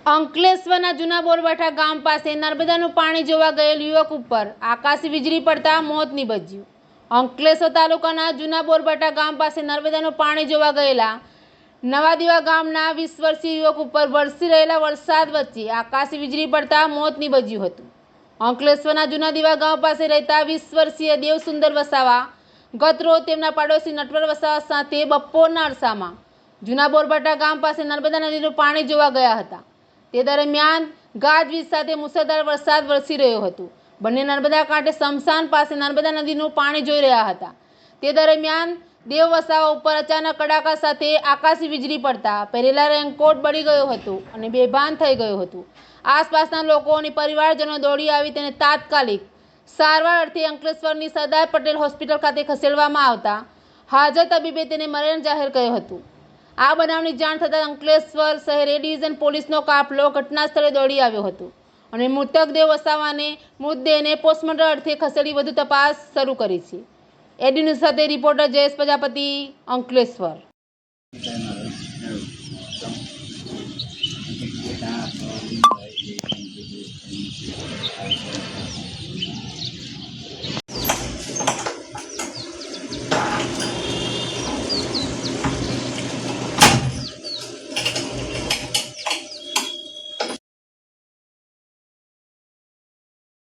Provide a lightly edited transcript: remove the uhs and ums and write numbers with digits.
અંકલેશ્વરના જૂના બોરબાઠા ગામ પાસે નર્મદાનું પાણી જોવા ગયેલ યુવક ઉપર આકાશી વીજળી પડતા મોત નીપજ્યું। અંકલેશ્વર તાલુકાના જૂના બોરબાઠા ગામ પાસે નર્મદાનું પાણી જોવા ગયેલા નવાદીવા ગામના 20 વર્ષીય યુવક ઉપર વરસી રહેલા વરસાદ વચ્ચે આકાશી વીજળી પડતા મોત નીપજ્યું હતું। અંકલેશ્વરના જૂના દીવા ગામ પાસે રહેતા 20 વર્ષીય દેવસુંદર વસાવા ગત રોજ તેમના પાડોશી નટવર વસાવા સાથે બપોરના અરસામાં જૂના બોરબાઠા ગામ પાસે નર્મદા નદીનું પાણી જોવા ગયા હતા। તે દરમિયાન ગાજવીજ સાથે મુસળધાર વરસાદ વરસી રહ્યો હતો। બંને નર્મદા કાંઠે સ્મશાન પાસે નર્મદા નદીનું પાણી જોઈ રહ્યા હતા। તે દરમિયાન દેવ વસાવા ઉપર અચાનક કડાકા સાથે આકાશી વીજળી પડતા પહેરેલા રેનકોટ બળી ગયો હતો અને બેભાન થઈ ગયો હતો। આસપાસના લોકો અને પરિવારજનો દોડી આવી તેને તાત્કાલિક સારવાર અર્થે અંકલેશ્વરની સરદાર પટેલ હોસ્પિટલ ખાતે ખસેડવામાં આવતા હાજર તબીબે તેને મરણ જાહેર કર્યો હતો। આ બનાવની જાણ થતાં અંકલેશ્વર શહેર એ ડિવિઝન પોલીસનો કાફલો ઘટના સ્થળે દોડી આવ્યો હતો અને મૃતક દેવ વસાવાને મૃતદેહને પોસ્ટમોર્ટમ અર્થે ખસેડી વધુ તપાસ શરૂ કરી છે। એડી ન્યૂઝ સાથે રિપોર્ટર જયેશ પ્રજાપતિ, અંકલેશ્વર।